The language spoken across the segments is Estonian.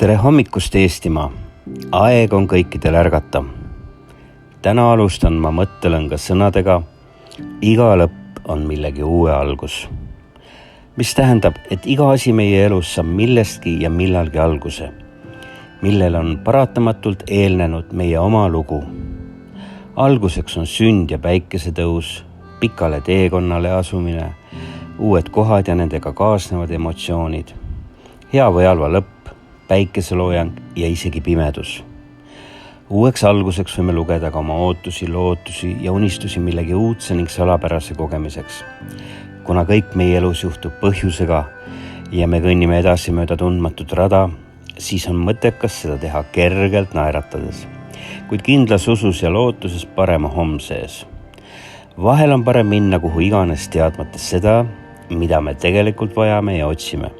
Tere hommikust, Eestimaa! Aeg on kõikidel ärgata. Täna alustan ma mõttelõnga sõnadega: iga lõpp on millegi uue algus. Mis tähendab, et iga asi meie elus saab millestki ja millalgi alguse, millel on paratamatult eelnenud meie oma lugu. Alguseks on sünd ja päikesetõus, pikale teekonnale asumine, uued kohad ja nendega kaasnevad emotsioonid, hea või halva lõpp, päikeseloojang ja isegi pimedus. Uueks alguseks võime lugeda ka oma ootusi, lootusi ja unistusi millegi uudse ning salapärase kogemiseks. Kuna kõik meie elus juhtub põhjusega ja me kõnnime edasi mööda tundmatut rada, siis on mõttekas seda teha kergelt naeratades, kuid kindlas usus ja lootuses parema homse ees. Vahel on parem minna kuhu iganes teadmates seda, mida me tegelikult vajame ja otsime.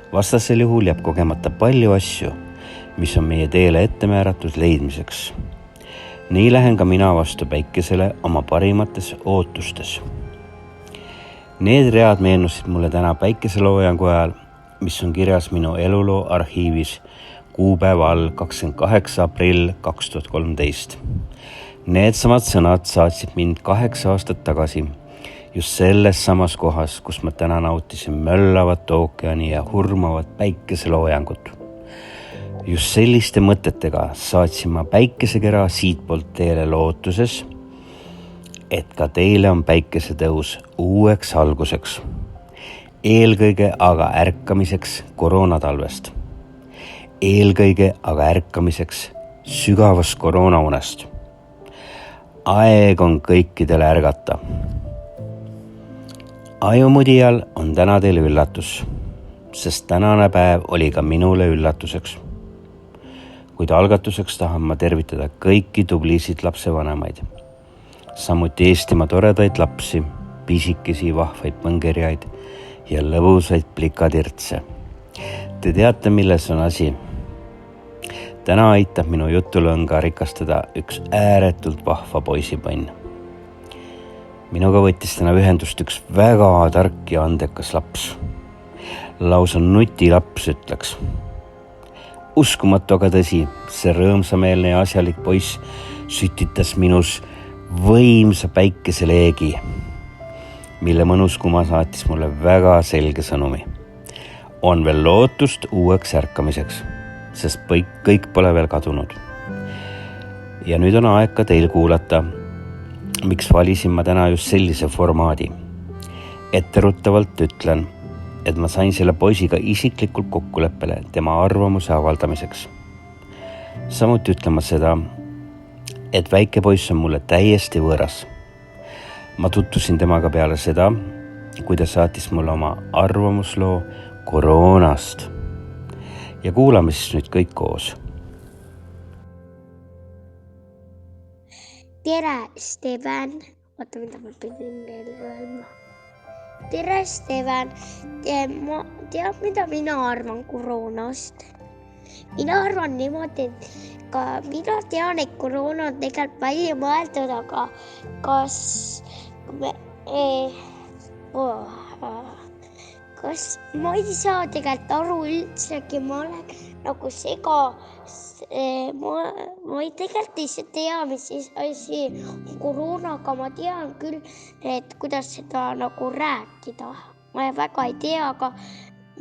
Vastasel juhul jääb kogemata palju asju, mis on meie teele ette määratud leidmiseks. Nii lähen ka mina vastu päikesele oma parimates ootustes. Need read meenusid mulle täna päikeseloojangu ajal, mis on kirjas minu eluloo arhiivis kuupäeva all 28. aprill 2013. Need samad sõnad saatsid mind 8 aastat tagasi, just selles samas kohas, kus ma täna nautisin möllavat ookeani ja hurmavat päikeseloojangut. Just selliste mõtetega saatsin ma päikesekera siitpoolt teele lootuses, et ka teile on päikesetõus uueks alguseks. Eelkõige aga ärkamiseks koroonatalvest. Eelkõige aga ärkamiseks sügavast koroonaunest. Aeg on kõikidele ärgata. Ajumudijal on täna teile üllatus, sest tänane päev oli ka minule üllatuseks. Kuid algatuseks tahan ma tervitada kõiki tublisid lapsevanemaid, samuti Eestimaa toredaid lapsi, pisikesi vahvaid põngerjaid ja lõbusaid plikatirtse. Te teate, milles on asi? Täna aitab minu jutulõnga rikastada üks ääretult vahva poisipõnn. Minuga võttis täna ühendust üks väga tark ja andekas laps. Lausa nutilaps, ütleks. Uskumatu aga tõsi, see rõõmsameelne ja asjalik poiss sütitas minus võimsa päikeseleegi, mille mõnus kuma saatis mulle väga selge sõnumi. On veel lootust uueks ärkamiseks, sest kõik pole veel kadunud. Ja nüüd on aeg ka teil kuulata, miks valisin ma täna just sellise formaadi. Etteruttavalt ütlen, et ma sain selle poisiga isiklikult kokkuleppele tema arvamuse avaldamiseks. Samuti ütlen ma seda, et väike poiss on mulle täiesti võõras. Ma tutvusin temaga peale seda, kui ta saatis mulle oma arvamusloo koroonast. Ja kuulame siis nüüd kõik koos. Tere, Steven. Oota, mida ma pidin veel öelda. Tere, Steven. Tead, mida mina arvan koroonast? Mina arvan niimoodi, et mina tean, et koroona on tegelikult välja mõeldud, aga kas ma ei saa tegelikult aru üldsegi, ma olen nagu ma ei tegelikult ei tea, mis asi on koroona, aga ma tean küll, et kuidas seda nagu rääkida. Ma väga ei tea, aga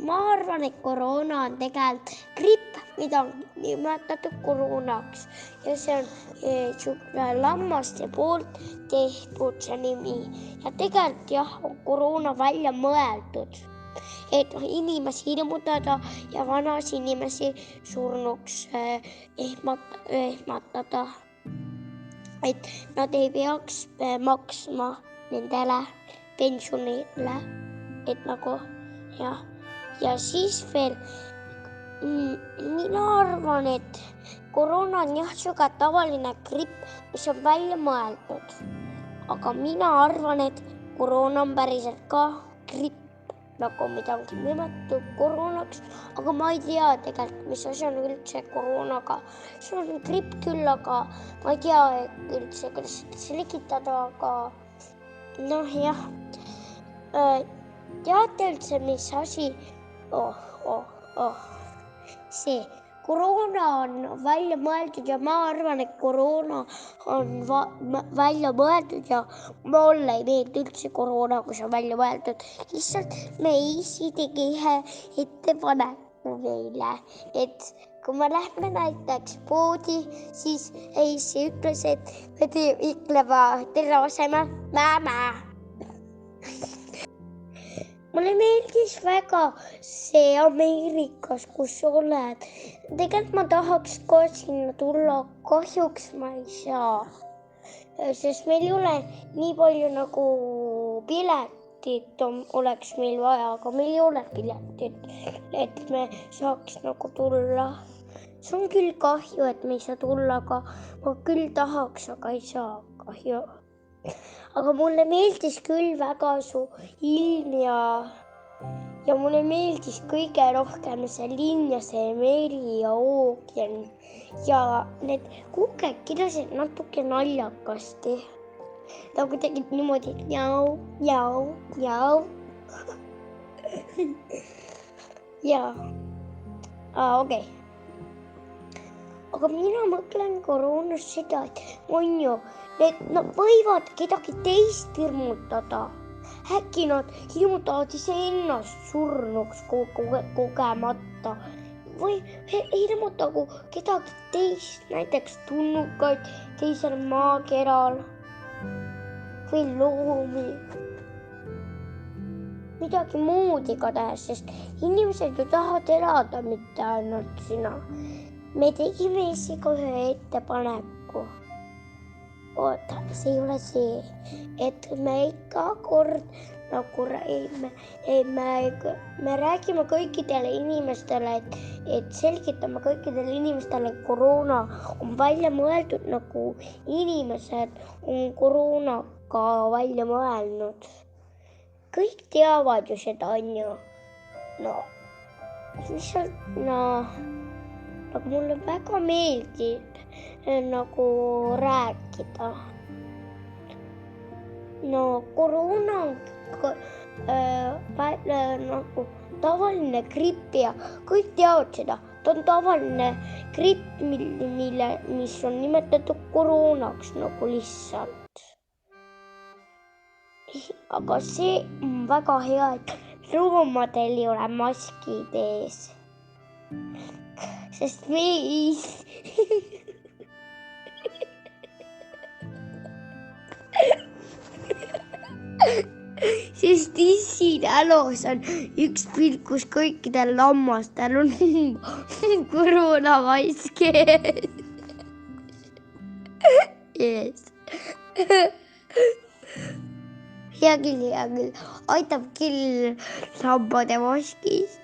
ma arvan, et koroona on tegelikult gripp, mida on nimetatud koroonaks. Ja see on lammaste poolt tehtud see nimi. Ja tegelikult jah, on koroona välja mõeldud, et inimesi hirmutada ja vanas inimesi surnuks ehmatada. Et nad ei peaks maksma nendele pensionile. Et nagu, jah. Ja siis veel, mina arvan, et koroona on jah suga tavaline gripp, mis on välja mõeldud. Aga mina arvan, et koroona on päriselt ka gripp, nagu midagi nimetatud koroonaks, aga ma ei tea tegelikult, mis asi on üldse koroonaga. See on gripp küll, aga ma ei tea üldse, kuidas seda selitada, aga noh jah. Teate üldse, mis asi? See koroona on välja mõeldud ja ma arvan, et koroona on välja mõeldud ja mulle ei meeldi üldse koroona, kui see on välja mõeldud. Lihtsalt Meisi tegi ühe ettepaneku meile, et kui me lähme näiteks poodi, siis Meisi ütles, et me ütleme tere asemel mämä. Mulle meeldis väga see Ameerikas, kus oled. Tegelikult ma tahaks ka sinna tulla, kahjuks ma ei saa. Sest meil ei ole nii palju nagu piletit oleks meil vaja, aga meil ei ole piletit, et me saaks nagu tulla. See on küll kahju, et me ei saa tulla, aga ma küll tahaks, aga ei saa kahju. Aga mulle meeldis küll väga su ilm ja mulle meeldis kõige rohkem see linn ja see meri ja ookean ja need kuked kirjasid natuke naljakasti. Nagu tegid niimoodi jau, jau, jau. Jaa, okei. Aga mina mõtlen koroonas seda, et on ju, nad võivad kedagi teist hirmutada. Äkki nad hirmutavad iseennast surnuks kogemata. Või hirmutagu kedagi teist, näiteks tulnukaid teisel maakeral. Või loomi. Midagi muud igatahes, sest inimesed ju tahavad elada, mitte ainult sina. Me tegime isegi ühe ettepaneku. Oota, see ei ole see, et me iga kord nagu me räägime kõikidele inimestele, et selgitame kõikidele inimestele, et koroona on välja mõeldud nagu inimesed on koroonaga välja mõelnud. Kõik teavad ju seda, on ju. No, lihtsalt, nagu mulle väga meeldib nagu rääkida. No koroona on nagu tavaline gripp ja kõik teavad seda. Ta on tavaline gripp, mis on nimetatud koroonaks nagu lihtsalt. Aga see on väga hea, et loomadel ei ole maskid ees. Sest sest Tissi-Tälos on üks pilt, kus kõikidel lammastel on koroonamask ees. Hea küll. Aitab küll lambade maskist.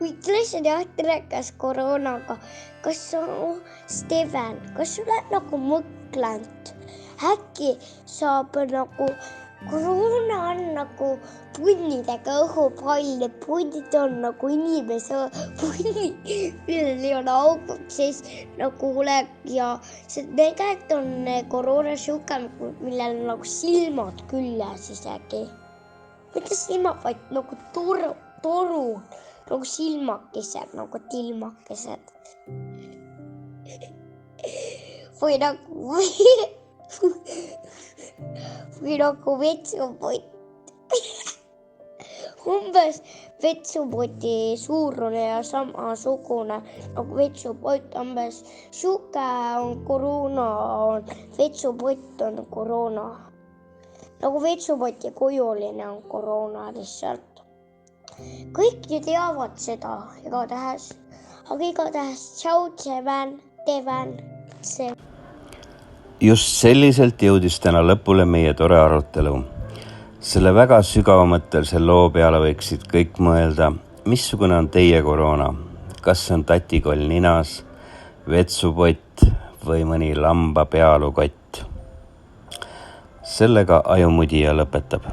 Ütle seda rääkas koroonaga. Kas Steven, kas sa oled nagu mõklenud? Äkki saab nagu koroona on nagu punnidega õhupall ja punnid on nagu inimese punni, millel ei ole augud sees nagu oled ja see tegelikult on koroona siuke, millel on nagu silmad küljes isegi. Mitte silmad, vaid nagu toru, nagu silmakesed, nagu tilmakesed. Või nagu vetsupott. Umbes vetsupoti suurune ja samasugune nagu vetsupott. Umbes siuke on koroona, vetsupott on koroona. Nagu vetsupoti kujuline on koroona lihtsalt. Kõik ju teavad seda igatahes. Aga igatahes tšau, Tevan. Just selliselt jõudis täna lõpule meie tore arutelu. Selle väga sügavamõttelise loo peale võiksid kõik mõelda, missugune on teie koroona. Kas on tatikoll ninas, vetsupott või mõni lamba pealukott. Sellega Ajumudija lõpetab.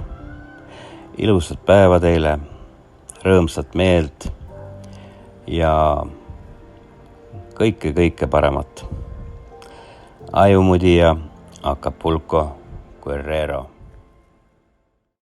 Ilusat päeva teile, rõõmsat meelt ja kõike paremat. Ajumudija, Acapulco, Guerrero.